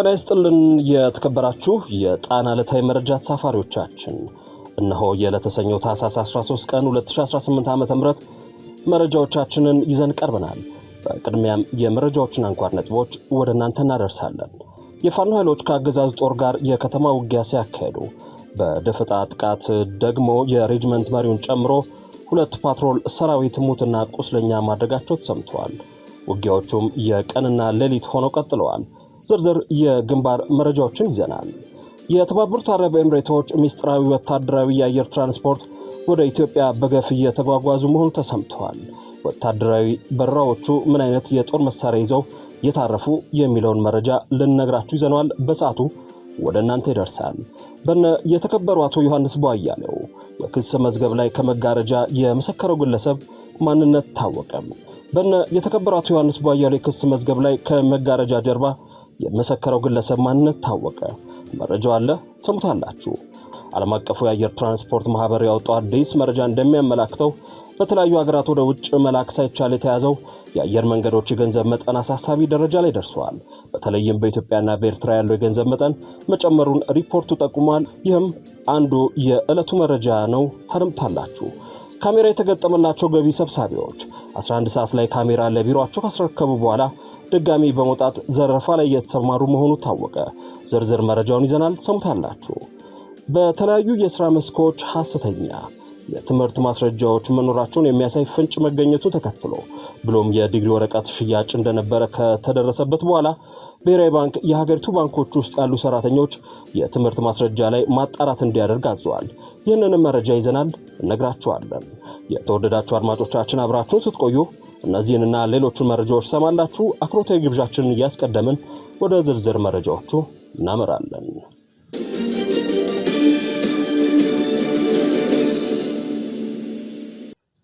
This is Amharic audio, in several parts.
ጤና ይስጥልን የተከበራችሁ የጣና ዕለታዊ መረጃ ተሳፋሪዎቻችን እነሆ የዕለተ ታህሳስ 13 ቀን 2018 ዓ.ም መረጃዎቻችንን ይዘን ቀርበናል። በቅድሚያም የመረጃዎችን አንኳር ነጥቦች ወደ እናንተ እናደርሳለን። የፋኖ ኃይሎች ከአገዛዙ ጦር ጋር የከተማ ውጊያ ሲያካሂዱ በደፈጣ ጥቃት ደግሞ የሬጅመንት መሪውን ጨምሮ 2 ፓትሮል ሰራዊት ሙትና ቁስለኛ ማድረጋቸው ተሰምቷል። ውጊያዎቹም የቀንና ሌሊት ሆነው ቀጥለዋል። ዝርዝር የግንባር መረጃዎችን ይዘናል። የተባበሩት አረብ ኤምሬቶች ሚስጥራዊ ወታደራዊ የአየር ትራንስፖርት ወደ ኢትዮጵያ በገፍ እየተጓጓዙ መሆኑ ተሰምቷል። ወታደራዊ በረራዎቹ ምን አይነት የጦር መሳሪያ ይዘው የታረፉ የሚለውን መረጃ ልንነግራችሁ ይዘናል። በሰዓቱ ወደ እናንተ ይደርሳል። የተከበሩ አቶ ዮሐንስ ቧያለው የክስ መዝገብ ላይ ከመጋረጃ የመሰከረው ግለሰብ ማንነት ታወቀ። የተከበሩ አቶ ዮሐንስ ቧያለው የክስ መዝገብ ላይ ከመጋረጃ ጀርባ የመሰከረው ግለሰብ ማንነት ታወቀ። መረጃው አለ ሰምታላችሁ። ዓለም አቀፉ የአየር ትራንስፖርት ማህበር ያወጣው አዲስ መረጃ እንደሚያመላክተው በተለያዩ ሀገራት ወደ ውጭ መላክ ሳይቻል የተያዘው የአየር መንገዶች የገንዘብ መጠን አሳሳቢ ደረጃ ላይ ደርሷል። በተለይም በኢትዮጵያና በኤርትራ ያለው የገንዘብ መጠን መጨመሩን ሪፖርቱ ጠቁሟል። ይህም አንዱ የዕለቱ መረጃ ነው። ታደምጣላችሁ። ካሜራ የተገጠመላቸው ገቢ ሰብሳቢዎች 11 ሰዓት ላይ ካሜራ ለቢሮአቸው ካስረከቡ በኋላ ድጋሚ በመውጣት ዘረፋ ላይ እየተሰማሩ መሆኑ ታወቀ። ዝርዝር መረጃውን ይዘናል ሰምታላችሁ። በተለያዩ የሥራ መስኮች ሐሰተኛ የትምህርት ማስረጃዎች መኖራቸውን የሚያሳይ ፍንጭ መገኘቱ ተከትሎ ብሎም የዲግሪ ወረቀት ሽያጭ እንደነበረ ከተደረሰበት በኋላ ብሔራዊ ባንክ የሀገሪቱ ባንኮች ውስጥ ያሉ ሰራተኞች የትምህርት ማስረጃ ላይ ማጣራት እንዲያደርግ አዟል። ይህንን መረጃ ይዘናል እነግራችኋለን። የተወደዳችሁ አድማጮቻችን አብራችሁን ስትቆዩ እነዚህንና ሌሎችን መረጃዎች ሰማላችሁ። አክብሮታዊ ግብዣችንን እያስቀደምን ወደ ዝርዝር መረጃዎቹ እናመራለን።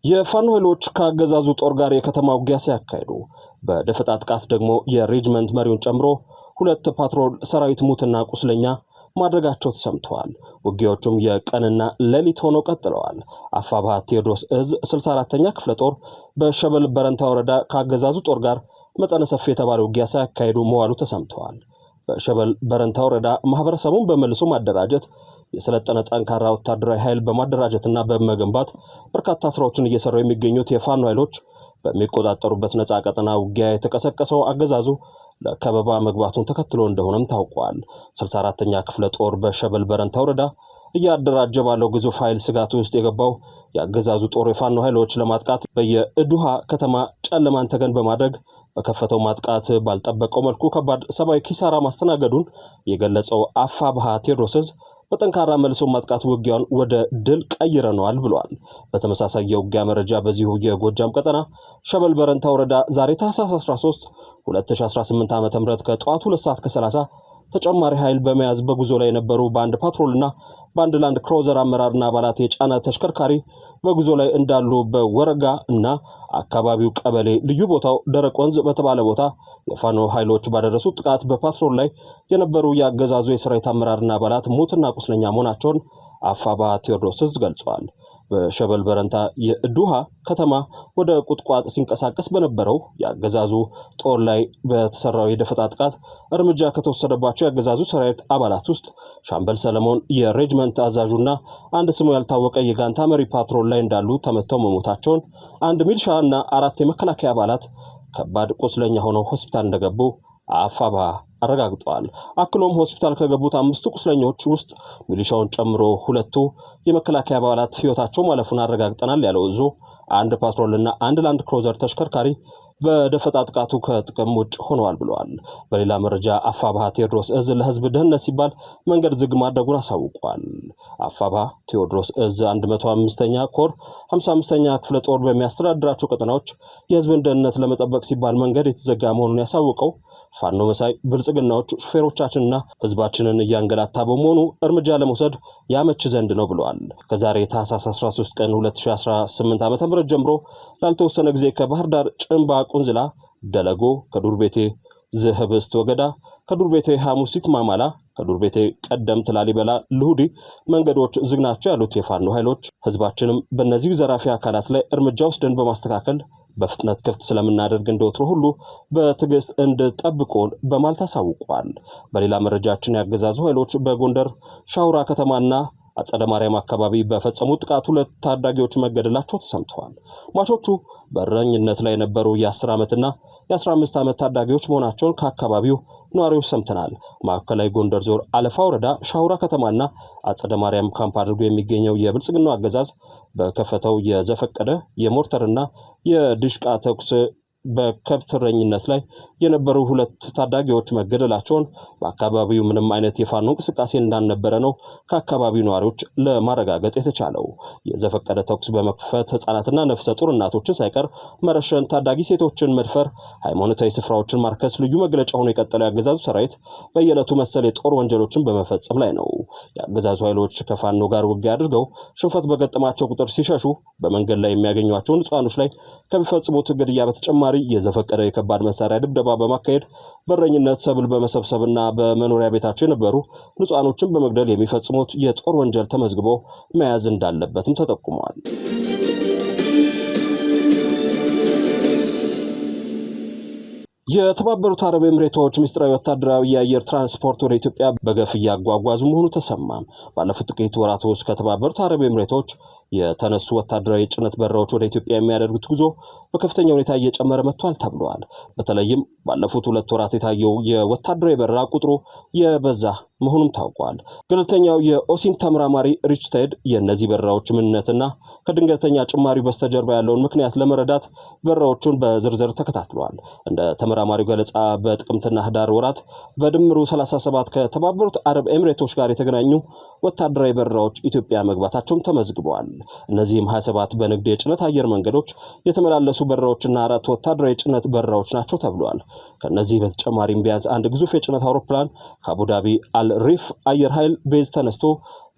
የፋኖ ኃይሎች ከአገዛዙ ጦር ጋር የከተማ ውጊያ ሲያካሂዱ በደፈጣ ጥቃት ደግሞ የሬጅመንት መሪውን ጨምሮ 2 ፓትሮል ሰራዊት ሙትና ቁስለኛ ማድረጋቸው ተሰምተዋል። ውጊያዎቹም የቀንና ሌሊት ሆነው ቀጥለዋል። አፋብኃ ቴዎድሮስ እዝ 64ኛ ክፍለ ጦር በሸበል በረንታ ወረዳ ከአገዛዙ ጦር ጋር መጠነ ሰፊ የተባለ ውጊያ ሲያካሂዱ መዋሉ ተሰምተዋል። በሸበል በረንታ ወረዳ ማህበረሰቡን በመልሶ ማደራጀት የሰለጠነ ጠንካራ ወታደራዊ ኃይል በማደራጀትና በመገንባት በርካታ ስራዎችን እየሰሩ የሚገኙት የፋኖ ኃይሎች በሚቆጣጠሩበት ነፃ ቀጠና ውጊያ የተቀሰቀሰው አገዛዙ ለከበባ መግባቱን ተከትሎ እንደሆነም ታውቋል። 64ኛ ክፍለ ጦር በሸበል በረንታ ወረዳ እያደራጀ ባለው ግዙፍ ኃይል ስጋት ውስጥ የገባው የአገዛዙ ጦር የፋኖ ኃይሎች ለማጥቃት በየእዱሃ ከተማ ጨለማን ተገን በማድረግ በከፈተው ማጥቃት ባልጠበቀው መልኩ ከባድ ሰብአዊ ኪሳራ ማስተናገዱን የገለጸው አፋብኃ ቴዎድሮስ እዝ በጠንካራ መልሶ ማጥቃት ውጊያውን ወደ ድል ቀይረነዋል ብሏል። በተመሳሳይ የውጊያ መረጃ በዚሁ የጎጃም ቀጠና ሸበል በረንታ ወረዳ ዛሬ ታህሳስ 13 2018 ዓ.ም ከጠዋቱ 2 ሰዓት ከ30 ተጨማሪ ኃይል በመያዝ በጉዞ ላይ የነበሩ በአንድ ፓትሮልና በአንድ ላንድ ክሩዘር አመራርና አባላት የጫነ ተሽከርካሪ በጉዞ ላይ እንዳሉ በወረጋ እና አካባቢው ቀበሌ ልዩ ቦታው ደረቅ ወንዝ በተባለ ቦታ የፋኖ ኃይሎች ባደረሱት ጥቃት በፓትሮል ላይ የነበሩ የአገዛዙ የሰራዊት አመራርና አባላት ሙትና ቁስለኛ መሆናቸውን አፋብኃ ቴዎድሮስ እዝ ገልጿል። በሸበል በረንታ የእዱሃ ከተማ ወደ ቁጥቋጥ ሲንቀሳቀስ በነበረው የአገዛዙ ጦር ላይ በተሰራው የደፈጣ ጥቃት እርምጃ ከተወሰደባቸው የአገዛዙ ሰራዊት አባላት ውስጥ ሻምበል ሰለሞን የሬጅመንት አዛዡና አንድ ስሙ ያልታወቀ የጋንታ መሪ ፓትሮል ላይ እንዳሉ ተመተው መሞታቸውን፣ አንድ ሚሊሻና 4 የመከላከያ አባላት ከባድ ቁስለኛ ሆነው ሆስፒታል እንደገቡ አፋብኃ አረጋግጧል። አክሎም ሆስፒታል ከገቡት 5 ቁስለኞች ውስጥ ሚሊሻውን ጨምሮ 2 የመከላከያ አባላት ህይወታቸው ማለፉን አረጋግጠናል ያለው እዙ አንድ ፓትሮልና አንድ ላንድ ክሩዘር ተሽከርካሪ በደፈጣ ጥቃቱ ከጥቅም ውጭ ሆነዋል ብለዋል። በሌላ መረጃ አፋብኃ ቴዎድሮስ እዝ ለህዝብ ደህንነት ሲባል መንገድ ዝግ ማድረጉን አሳውቋል። አፋብኃ ቴዎድሮስ እዝ 105ኛ ኮር 55ኛ ክፍለ ጦር በሚያስተዳድራቸው ቀጠናዎች የህዝብን ደህንነት ለመጠበቅ ሲባል መንገድ የተዘጋ መሆኑን ያሳወቀው ፋኖ መሳይ ብልጽግናዎች ሹፌሮቻችንና ህዝባችንን እያንገላታ በመሆኑ እርምጃ ለመውሰድ ያመች ዘንድ ነው ብለዋል። ከዛሬ ታህሳስ 13 ቀን 2018 ዓ.ም ጀምሮ ላልተወሰነ ጊዜ ከባህር ዳር ጭንባ ቁንዝላ ደለጎ፣ ከዱር ቤቴ ዝህብስት ወገዳ፣ ከዱር ቤቴ ሐሙሲት ማማላ፣ ከዱር ቤቴ ቀደምት ላሊበላ ልሁዲ መንገዶች ዝግ ናቸው ያሉት የፋኖ ኃይሎች ህዝባችንም በእነዚህ ዘራፊ አካላት ላይ እርምጃ ወስደን በማስተካከል በፍጥነት ክፍት ስለምናደርግ እንደወትሮ ሁሉ በትዕግስት እንድጠብቁን በማለት አሳውቋል። በሌላ መረጃችን ያገዛዙ ኃይሎች በጎንደር ሻውራ ከተማና አጸደ ማርያም አካባቢ በፈጸሙት ጥቃት 2 ታዳጊዎች መገደላቸው ተሰምተዋል። ሟቾቹ በእረኝነት ላይ የነበሩ የ10 ዓመትና የ15 ዓመት ታዳጊዎች መሆናቸውን ከአካባቢው ነዋሪዎች ሰምተናል። ማዕከላዊ ጎንደር ዞን አለፋ ወረዳ ሻውራ ከተማና አጸደ ማርያም ካምፕ አድርጎ የሚገኘው የብልጽግናው አገዛዝ በከፈተው የዘፈቀደ የሞርተርና የዲሽቃ ተኩስ በከብት እረኝነት ላይ የነበሩ 2 ታዳጊዎች መገደላቸውን በአካባቢው ምንም አይነት የፋኖ እንቅስቃሴ እንዳልነበረ ነው ከአካባቢው ነዋሪዎች ለማረጋገጥ የተቻለው። የዘፈቀደ ተኩስ በመክፈት ህፃናትና ነፍሰ ጡር እናቶችን ሳይቀር መረሸን፣ ታዳጊ ሴቶችን መድፈር፣ ሃይማኖታዊ ስፍራዎችን ማርከስ ልዩ መግለጫ ሆኖ የቀጠለው ያገዛዙ ሰራዊት በየዕለቱ መሰል የጦር ወንጀሎችን በመፈጸም ላይ ነው። ያገዛዙ ኃይሎች ከፋኖ ጋር ውጊያ አድርገው ሽንፈት በገጠማቸው ቁጥር ሲሸሹ በመንገድ ላይ የሚያገኟቸውን ንጹሃኖች ላይ ከሚፈጽሙት ግድያ በተጨማሪ የዘፈቀደ የከባድ መሳሪያ ድብደባ በማካሄድ በእረኝነት ሰብል በመሰብሰብና በመኖሪያ ቤታቸው የነበሩ ንጹሃኖችን በመግደል የሚፈጽሙት የጦር ወንጀል ተመዝግቦ መያዝ እንዳለበትም ተጠቁሟል። የተባበሩት አረብ ኤምሬቶች ሚስጥራዊ ወታደራዊ የአየር ትራንስፖርት ወደ ኢትዮጵያ በገፍ እያጓጓዙ መሆኑ ተሰማ። ባለፉት ጥቂት ወራት ውስጥ ከተባበሩት አረብ ኤምሬቶች የተነሱ ወታደራዊ ጭነት በረራዎች ወደ ኢትዮጵያ የሚያደርጉት ጉዞ በከፍተኛ ሁኔታ እየጨመረ መጥቷል ተብሏል። በተለይም ባለፉት 2 ወራት የታየው የወታደራዊ በረራ ቁጥሩ የበዛ መሆኑም ታውቋል። ገለልተኛው የኦሲን ተመራማሪ ሪችቴድ የእነዚህ በረራዎች ምንነትና ከድንገተኛ ጭማሪ በስተጀርባ ያለውን ምክንያት ለመረዳት በረራዎቹን በዝርዝር ተከታትሏል። እንደ ተመራማሪው ገለጻ በጥቅምትና ህዳር ወራት በድምሩ 37 ከተባበሩት አረብ ኤምሬቶች ጋር የተገናኙ ወታደራዊ በረራዎች ኢትዮጵያ መግባታቸውም ተመዝግበዋል። እነዚህም 27 በንግድ የጭነት አየር መንገዶች የተመላለሱ በረራዎችና 4 ወታደራዊ የጭነት በረራዎች ናቸው ተብሏል። ከነዚህ በተጨማሪም ቢያንስ አንድ ግዙፍ የጭነት አውሮፕላን ከአቡዳቢ አልሪፍ አየር ኃይል ቤዝ ተነስቶ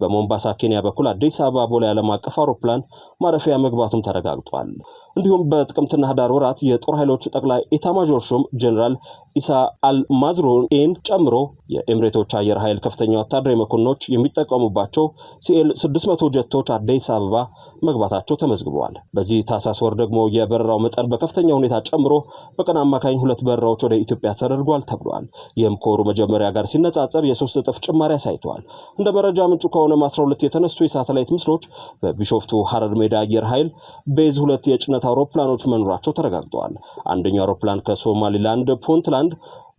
በሞምባሳ ኬንያ በኩል አዲስ አበባ ቦሌ ዓለም አቀፍ አውሮፕላን ማረፊያ መግባቱም ተረጋግጧል። እንዲሁም በጥቅምትና ህዳር ወራት የጦር ኃይሎች ጠቅላይ ኢታማዦር ሹም ጀነራል ኢሳ አልማዝሩኢን ጨምሮ የኤምሬቶች አየር ኃይል ከፍተኛ ወታደራዊ መኮንኖች የሚጠቀሙባቸው ሲኤል 600 ጀቶች አዲስ አበባ መግባታቸው ተመዝግበዋል። በዚህ ታህሳስ ወር ደግሞ የበረራው መጠን በከፍተኛ ሁኔታ ጨምሮ በቀን አማካኝ 2 በረራዎች ወደ ኢትዮጵያ ተደርጓል ተብሏል። ይህም ከወሩ መጀመሪያ ጋር ሲነጻጸር የ3 እጥፍ ጭማሪ አሳይቷል። እንደ መረጃ ምንጩ ከሆነም 12 የተነሱ የሳተላይት ምስሎች በቢሾፍቱ ሐረር ሜዳ አየር ኃይል ቤዝ 2 የጭነት አውሮፕላኖች መኖራቸው ተረጋግጠዋል። አንደኛው አውሮፕላን ከሶማሊላንድ ፑንትላንድ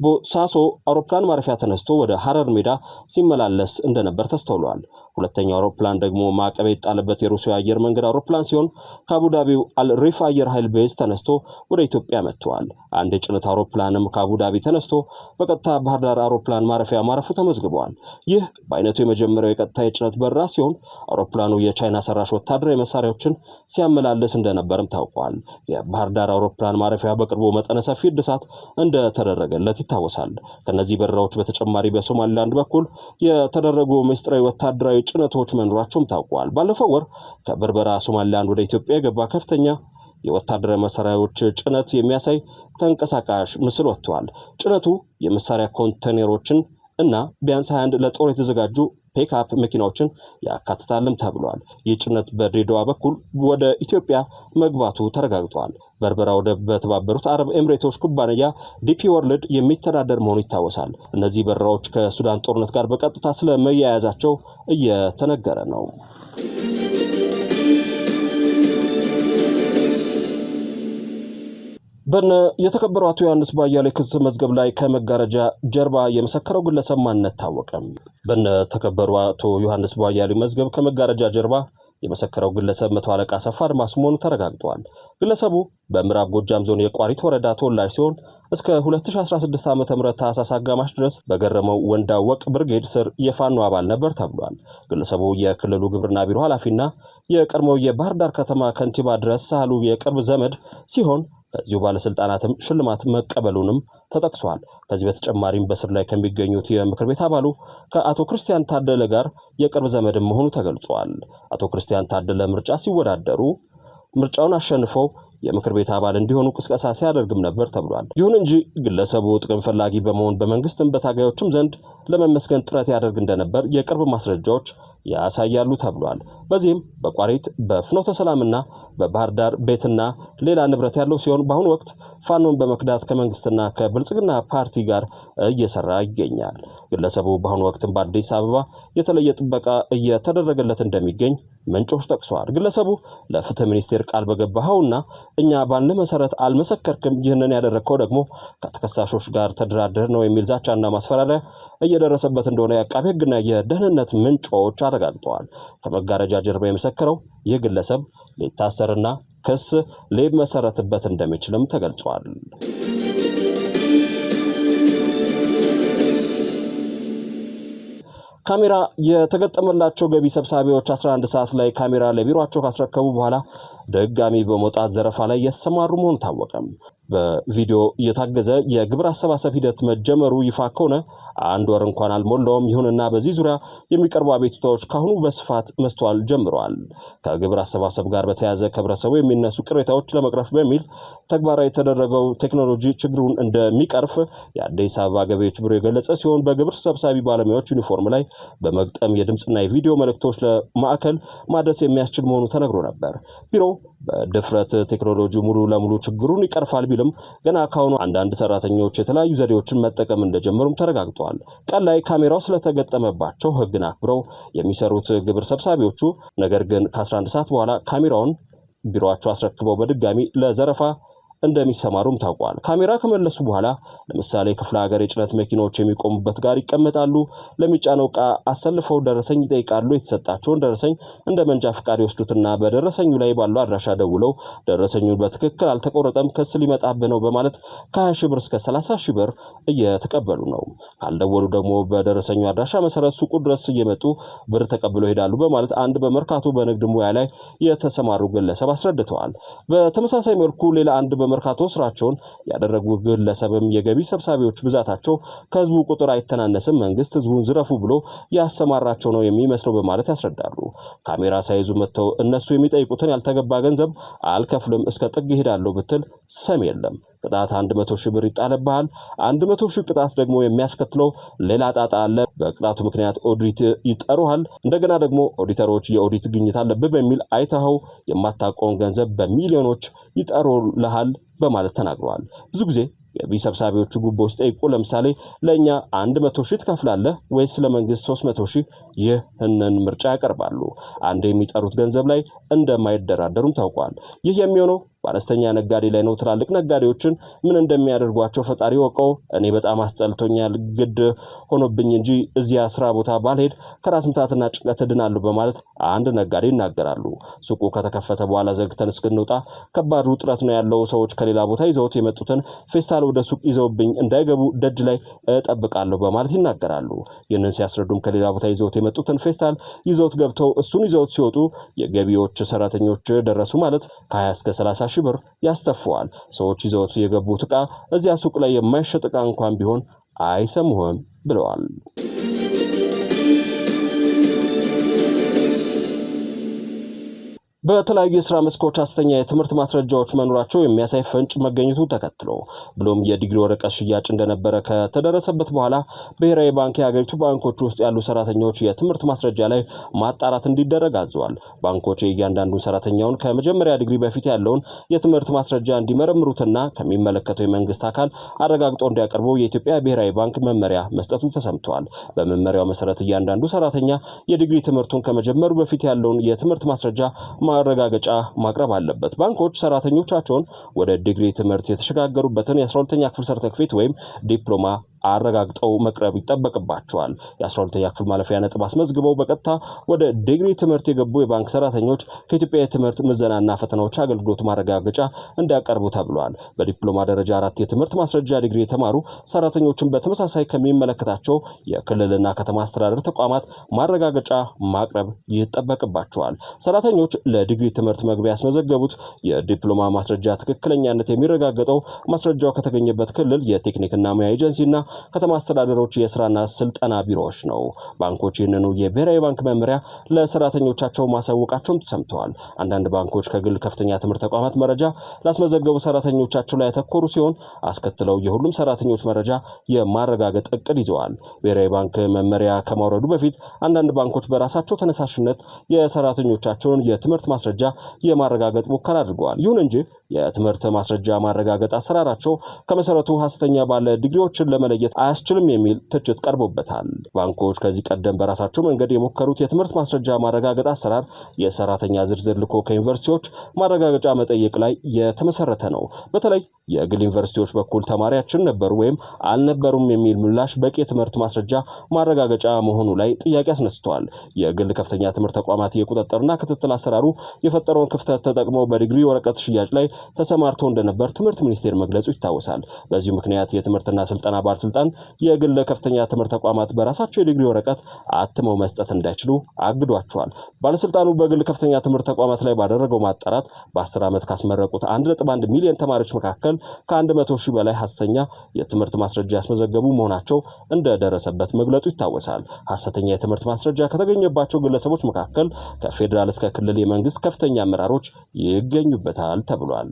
ቦሳሶ አውሮፕላን ማረፊያ ተነስቶ ወደ ሐረር ሜዳ ሲመላለስ እንደነበር ተስተውሏል። ሁለተኛው አውሮፕላን ደግሞ ማዕቀብ የጣለበት የሩሲያ አየር መንገድ አውሮፕላን ሲሆን ከአቡዳቢው አልሪፍ አየር ኃይል ቤዝ ተነስቶ ወደ ኢትዮጵያ መጥቷል። አንድ የጭነት አውሮፕላንም ከአቡዳቢ ተነስቶ በቀጥታ ባህር ዳር አውሮፕላን ማረፊያ ማረፉ ተመዝግቧል። ይህ በአይነቱ የመጀመሪያው የቀጥታ የጭነት በረራ ሲሆን አውሮፕላኑ የቻይና ሰራሽ ወታደራዊ መሳሪያዎችን ሲያመላልስ እንደነበርም ታውቋል። የባህር ዳር አውሮፕላን ማረፊያ በቅርቡ መጠነ ሰፊ እድሳት እንደተደረገለት ይታወሳል። ከነዚህ በረራዎች በተጨማሪ በሶማሊላንድ በኩል የተደረጉ ሚስጥራዊ ወታደራዊ ጭነቶች መኖራቸውም ታውቋል። ባለፈው ወር ከበርበራ ሶማሊላንድ ወደ ኢትዮጵያ የገባ ከፍተኛ የወታደራዊ መሳሪያዎች ጭነት የሚያሳይ ተንቀሳቃሽ ምስል ወጥቷል። ጭነቱ የመሳሪያ ኮንቴነሮችን እና ቢያንስ 21 ለጦር የተዘጋጁ ፒክአፕ መኪናዎችን ያካትታልም ተብሏል። ይህ ጭነት በድሬዳዋ በኩል ወደ ኢትዮጵያ መግባቱ ተረጋግጧል። በርበራ ወደብ በተባበሩት አረብ ኤምሬቶች ኩባንያ ዲፒ ወርልድ የሚተዳደር መሆኑ ይታወሳል። እነዚህ በረራዎች ከሱዳን ጦርነት ጋር በቀጥታ ስለመያያዛቸው እየተነገረ ነው። የተከበሩ አቶ ዮሐንስ ቧያሌው ክስ መዝገብ ላይ ከመጋረጃ ጀርባ የመሰከረው ግለሰብ ማንነት ታወቀ። ተከበሩ አቶ ዮሐንስ ቧያሌው መዝገብ ከመጋረጃ ጀርባ የመሰከረው ግለሰብ መቶ አለቃ አሰፋ አድማሱ መሆኑ ተረጋግጧል። ግለሰቡ በምዕራብ ጎጃም ዞን የቋሪት ወረዳ ተወላጅ ሲሆን እስከ 2016 ዓ.ም ታህሳስ አጋማሽ ድረስ በገረመው ወንዳወቅ ብርጌድ ስር የፋኖ አባል ነበር ተብሏል። ግለሰቡ የክልሉ ግብርና ቢሮ ኃላፊና የቀድሞው የባህር ዳር ከተማ ከንቲባ ድረስ ሳህሉ የቅርብ ዘመድ ሲሆን ከዚሁ ባለስልጣናትም ሽልማት መቀበሉንም ተጠቅሷል። ከዚህ በተጨማሪም በስር ላይ ከሚገኙት የምክር ቤት አባሉ ከአቶ ክርስቲያን ታደለ ጋር የቅርብ ዘመድ መሆኑ ተገልጿል። አቶ ክርስቲያን ታደለ ምርጫ ሲወዳደሩ ምርጫውን አሸንፈው የምክር ቤት አባል እንዲሆኑ ቅስቀሳ ሲያደርግም ነበር ተብሏል። ይሁን እንጂ ግለሰቡ ጥቅም ፈላጊ በመሆን በመንግስትም በታጋዮችም ዘንድ ለመመስገን ጥረት ያደርግ እንደነበር የቅርብ ማስረጃዎች ያሳያሉ ተብሏል። በዚህም በቋሪት በፍኖተ ሰላምና በባህር ዳር ቤትና ሌላ ንብረት ያለው ሲሆን በአሁኑ ወቅት ፋኖን በመክዳት ከመንግስትና ከብልጽግና ፓርቲ ጋር እየሰራ ይገኛል። ግለሰቡ በአሁኑ ወቅትም በአዲስ አበባ የተለየ ጥበቃ እየተደረገለት እንደሚገኝ ምንጮች ጠቅሰዋል። ግለሰቡ ለፍትህ ሚኒስቴር ቃል በገባኸውና እኛ ባልን መሰረት አልመሰከርክም፣ ይህንን ያደረግከው ደግሞ ከተከሳሾች ጋር ተደራደር ነው የሚል ዛቻና ማስፈራሪያ እየደረሰበት እንደሆነ የአቃቤ ሕግና የደህንነት ምንጮች አረጋግጠዋል። ከመጋረጃ ጀርባ የመሰከረው ይህ ግለሰብ ሊታሰርና ክስ ሊመሰረትበት እንደሚችልም ተገልጿል። ካሜራ የተገጠመላቸው ገቢ ሰብሳቢዎች 11 ሰዓት ላይ ካሜራ ለቢሮአቸው ካስረከቡ በኋላ ድጋሚ በመውጣት ዘረፋ ላይ የተሰማሩ መሆኑ ታወቀ። በቪዲዮ እየታገዘ የግብር አሰባሰብ ሂደት መጀመሩ ይፋ ከሆነ አንድ ወር እንኳን አልሞላውም። ይሁንና በዚህ ዙሪያ የሚቀርቡ አቤቱታዎች ካሁኑ በስፋት መስተዋል ጀምረዋል። ከግብር አሰባሰብ ጋር በተያያዘ ከህብረተሰቡ የሚነሱ ቅሬታዎች ለመቅረፍ በሚል ተግባራዊ የተደረገው ቴክኖሎጂ ችግሩን እንደሚቀርፍ የአዲስ አበባ ገቢዎች ቢሮ የገለጸ ሲሆን በግብር ሰብሳቢ ባለሙያዎች ዩኒፎርም ላይ በመግጠም የድምጽና የቪዲዮ መልእክቶች ለማዕከል ማድረስ የሚያስችል መሆኑ ተነግሮ ነበር። ቢሮው በድፍረት ቴክኖሎጂ ሙሉ ለሙሉ ችግሩን ይቀርፋል ቢልም ገና ካሁኑ አንዳንድ ሰራተኞች የተለያዩ ዘዴዎችን መጠቀም እንደጀመሩም ተረጋግጧል። ቀን ላይ ካሜራው ስለተገጠመባቸው ህግን አክብረው የሚሰሩት ግብር ሰብሳቢዎቹ ነገር ግን ከ11 ሰዓት በኋላ ካሜራውን ቢሮአቸው አስረክበው በድጋሚ ለዘረፋ እንደሚሰማሩም ታውቋል። ካሜራ ከመለሱ በኋላ ለምሳሌ ክፍለ ሀገር የጭነት መኪናዎች የሚቆሙበት ጋር ይቀመጣሉ። ለሚጫነው ዕቃ አሰልፈው ደረሰኝ ይጠይቃሉ። የተሰጣቸውን ደረሰኝ እንደ መንጃ ፍቃድ ይወስዱትና በደረሰኙ ላይ ባለው አድራሻ ደውለው ደረሰኙን በትክክል አልተቆረጠም፣ ክስ ሊመጣብህ ነው በማለት ከ20 ሺህ ብር እስከ 30 ሺህ ብር እየተቀበሉ ነው። ካልደወሉ ደግሞ በደረሰኙ አድራሻ መሰረት ሱቁ ድረስ እየመጡ ብር ተቀብለው ይሄዳሉ በማለት አንድ በመርካቶ በንግድ ሙያ ላይ የተሰማሩ ግለሰብ አስረድተዋል። በተመሳሳይ መልኩ ሌላ አንድ በመርካቶ ስራቸውን ያደረጉ ግለሰብም የገቢ ሰብሳቢዎች ብዛታቸው ከህዝቡ ቁጥር አይተናነስም፣ መንግስት ህዝቡን ዝረፉ ብሎ ያሰማራቸው ነው የሚመስለው በማለት ያስረዳሉ። ካሜራ ሳይዙ መጥተው እነሱ የሚጠይቁትን ያልተገባ ገንዘብ አልከፍልም እስከ ጥግ ይሄዳለሁ ብትል ሰም የለም። ቅጣት 100 ሺህ ብር ይጣልብሃል። 100 ሺህ ቅጣት ደግሞ የሚያስከትለው ሌላ ጣጣ አለ። በቅጣቱ ምክንያት ኦዲት ይጠሩሃል። እንደገና ደግሞ ኦዲተሮች የኦዲት ግኝት አለብህ በሚል አይተኸው የማታውቀውን ገንዘብ በሚሊዮኖች ይጠሩልሃል በማለት ተናግረዋል። ብዙ ጊዜ ገቢ ሰብሳቢዎቹ ጉቦ ሲጠይቁ ለምሳሌ ለኛ 100 ሺህ ትከፍላለህ ወይስ ለመንግስት 300 ሺህ ይህንን ምርጫ ያቀርባሉ። አንድ የሚጠሩት ገንዘብ ላይ እንደማይደራደሩም ታውቋል። ይህ የሚሆነው በአነስተኛ ነጋዴ ላይ ነው። ትላልቅ ነጋዴዎችን ምን እንደሚያደርጓቸው ፈጣሪ ወቀው። እኔ በጣም አስጠልቶኛል፣ ግድ ሆኖብኝ እንጂ እዚያ ስራ ቦታ ባልሄድ ከራስ ምታትና ጭንቀት ድናለሁ በማለት አንድ ነጋዴ ይናገራሉ። ሱቁ ከተከፈተ በኋላ ዘግተን እስክንወጣ ከባድ ውጥረት ነው ያለው። ሰዎች ከሌላ ቦታ ይዘውት የመጡትን ፌስታል ወደ ሱቅ ይዘውብኝ እንዳይገቡ ደጅ ላይ እጠብቃለሁ በማለት ይናገራሉ። ይህንን ሲያስረዱም ከሌላ ቦታ ይዘውት የመጡትን ፌስታል ይዘውት ገብተው እሱን ይዘውት ሲወጡ የገቢዎች ሰራተኞች ደረሱ ማለት ከ20 እስከ 30 ሺህ ብር ያስተፋዋል። ሰዎች ይዘውት የገቡት ዕቃ እዚያ ሱቅ ላይ የማይሸጥ ዕቃ እንኳን ቢሆን አይሰሙህም ብለዋል። በተለያዩ የሥራ መስኮች ሐሰተኛ የትምህርት ማስረጃዎች መኖራቸው የሚያሳይ ፍንጭ መገኘቱ ተከትሎ ብሎም የዲግሪ ወረቀት ሽያጭ እንደነበረ ከተደረሰበት በኋላ ብሔራዊ ባንክ የሀገሪቱ ባንኮች ውስጥ ያሉ ሰራተኞች የትምህርት ማስረጃ ላይ ማጣራት እንዲደረግ አዟል። ባንኮች እያንዳንዱን ሰራተኛውን ከመጀመሪያ ዲግሪ በፊት ያለውን የትምህርት ማስረጃ እንዲመረምሩትና ከሚመለከተው የመንግስት አካል አረጋግጦ እንዲያቀርቡ የኢትዮጵያ ብሔራዊ ባንክ መመሪያ መስጠቱ ተሰምቷል። በመመሪያው መሰረት እያንዳንዱ ሰራተኛ የዲግሪ ትምህርቱን ከመጀመሩ በፊት ያለውን የትምህርት ማስረጃ ማረጋገጫ ማቅረብ አለበት። ባንኮች ሰራተኞቻቸውን ወደ ዲግሪ ትምህርት የተሸጋገሩበትን የ12ኛ ክፍል ሰርተፊኬት ወይም ዲፕሎማ አረጋግጠው መቅረብ ይጠበቅባቸዋል። የ12ኛ ክፍል ማለፊያ ነጥብ አስመዝግበው በቀጥታ ወደ ዲግሪ ትምህርት የገቡ የባንክ ሰራተኞች ከኢትዮጵያ የትምህርት ምዘናና ፈተናዎች አገልግሎት ማረጋገጫ እንዲያቀርቡ ተብሏል። በዲፕሎማ ደረጃ 4 የትምህርት ማስረጃ ዲግሪ የተማሩ ሰራተኞችን በተመሳሳይ ከሚመለከታቸው የክልልና ከተማ አስተዳደር ተቋማት ማረጋገጫ ማቅረብ ይጠበቅባቸዋል። ሰራተኞች ለዲግሪ ትምህርት መግቢያ ያስመዘገቡት የዲፕሎማ ማስረጃ ትክክለኛነት የሚረጋገጠው ማስረጃው ከተገኘበት ክልል የቴክኒክና ሙያ ኤጀንሲና ከተማ አስተዳደሮች የስራና ስልጠና ቢሮዎች ነው። ባንኮች ይህንኑ የብሔራዊ ባንክ መመሪያ ለሰራተኞቻቸው ማሳወቃቸውም ተሰምተዋል። አንዳንድ ባንኮች ከግል ከፍተኛ ትምህርት ተቋማት መረጃ ላስመዘገቡ ሰራተኞቻቸው ላይ ያተኮሩ ሲሆን አስከትለው የሁሉም ሰራተኞች መረጃ የማረጋገጥ እቅድ ይዘዋል። ብሔራዊ ባንክ መመሪያ ከማውረዱ በፊት አንዳንድ ባንኮች በራሳቸው ተነሳሽነት የሰራተኞቻቸውን የትምህርት ማስረጃ የማረጋገጥ ሙከራ አድርገዋል። ይሁን እንጂ የትምህርት ማስረጃ ማረጋገጥ አሰራራቸው ከመሰረቱ ሐሰተኛ ባለ ዲግሪዎችን ለመለየት አያስችልም የሚል ትችት ቀርቦበታል። ባንኮች ከዚህ ቀደም በራሳቸው መንገድ የሞከሩት የትምህርት ማስረጃ ማረጋገጥ አሰራር የሰራተኛ ዝርዝር ልኮ ከዩኒቨርሲቲዎች ማረጋገጫ መጠየቅ ላይ የተመሰረተ ነው። በተለይ የግል ዩኒቨርሲቲዎች በኩል ተማሪያችን ነበሩ ወይም አልነበሩም የሚል ምላሽ በቂ የትምህርት ማስረጃ ማረጋገጫ መሆኑ ላይ ጥያቄ አስነስተዋል። የግል ከፍተኛ ትምህርት ተቋማት የቁጥጥርና ክትትል አሰራሩ የፈጠረውን ክፍተት ተጠቅመው በዲግሪ ወረቀት ሽያጭ ላይ ተሰማርተው እንደነበር ትምህርት ሚኒስቴር መግለጹ ይታወሳል። በዚህ ምክንያት የትምህርትና ስልጠና ባለስልጣን የግል ከፍተኛ ትምህርት ተቋማት በራሳቸው የዲግሪ ወረቀት አትመው መስጠት እንዳይችሉ አግዷቸዋል። ባለስልጣኑ በግል ከፍተኛ ትምህርት ተቋማት ላይ ባደረገው ማጣራት በ10 ዓመት ካስመረቁት 1.1 ሚሊዮን ተማሪዎች መካከል ከ100 ሺህ በላይ ሐሰተኛ የትምህርት ማስረጃ ያስመዘገቡ መሆናቸው እንደደረሰበት መግለጹ ይታወሳል። ሐሰተኛ የትምህርት ማስረጃ ከተገኘባቸው ግለሰቦች መካከል ከፌዴራል እስከ ክልል የመንግስት ከፍተኛ አመራሮች ይገኙበታል ተብሏል።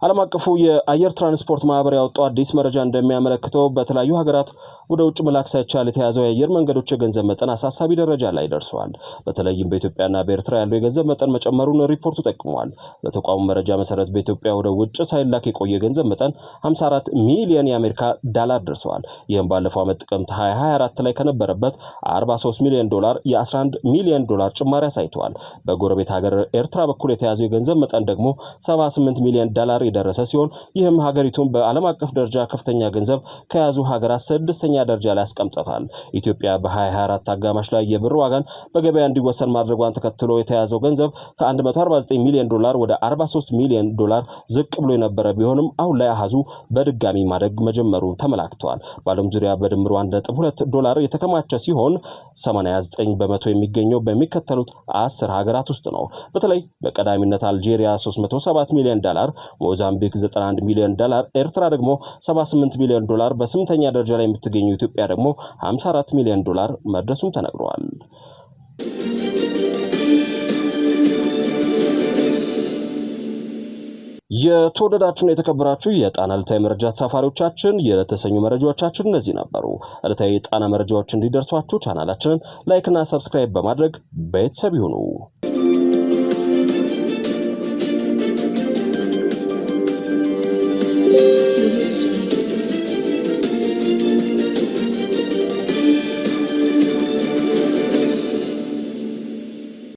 ዓለም አቀፉ የአየር ትራንስፖርት ማህበር ያወጣው አዲስ መረጃ እንደሚያመለክተው በተለያዩ ሀገራት ወደ ውጭ መላክ ሳይቻል የተያዘው የአየር መንገዶች የገንዘብ መጠን አሳሳቢ ደረጃ ላይ ደርሷል። በተለይም በኢትዮጵያና በኤርትራ ያለው የገንዘብ መጠን መጨመሩን ሪፖርቱ ጠቁሟል። በተቋሙ መረጃ መሰረት በኢትዮጵያ ወደ ውጭ ሳይላክ የቆየ ገንዘብ መጠን 54 ሚሊዮን የአሜሪካ ዶላር ደርሷል። ይህም ባለፈው ዓመት ጥቅምት 2024 ላይ ከነበረበት 43 ሚሊዮን ዶላር የ11 ሚሊዮን ዶላር ጭማሪ አሳይቷል። በጎረቤት ሀገር ኤርትራ በኩል የተያዘው የገንዘብ መጠን ደግሞ 78 ሚሊዮን ዶላር የደረሰ ሲሆን ይህም ሀገሪቱን በዓለም አቀፍ ደረጃ ከፍተኛ ገንዘብ ከያዙ ሀገራት ስድስተኛ ደረጃ ላይ አስቀምጧታል። ኢትዮጵያ በ2024 አጋማሽ ላይ የብር ዋጋን በገበያ እንዲወሰን ማድረጓን ተከትሎ የተያዘው ገንዘብ ከ149 ሚሊዮን ዶላር ወደ 43 ሚሊዮን ዶላር ዝቅ ብሎ የነበረ ቢሆንም አሁን ላይ አሃዙ በድጋሚ ማደግ መጀመሩ ተመላክቷል። በዓለም ዙሪያ በድምሩ 1.2 ዶላር የተከማቸ ሲሆን 89 በመቶ የሚገኘው በሚከተሉት 10 ሀገራት ውስጥ ነው። በተለይ በቀዳሚነት አልጄሪያ 307 ሚሊዮን ዶላር፣ ሞዛምቢክ 91 ሚሊዮን ዶላር፣ ኤርትራ ደግሞ 78 ሚሊዮን ዶላር፣ በስምንተኛ ደረጃ ላይ የምትገኘው ኢትዮጵያ ደግሞ 54 ሚሊዮን ዶላር መድረሱም ተነግሯል። የተወደዳችሁና የተከበራችሁ የጣና ዕለታዊ መረጃ ተሳፋሪዎቻችን የተሰኙ መረጃዎቻችን እነዚህ ነበሩ። ዕለታዊ የጣና መረጃዎች እንዲደርሷችሁ ቻናላችንን ላይክ እና ሰብስክራይብ በማድረግ ቤተሰብ ይሁኑ።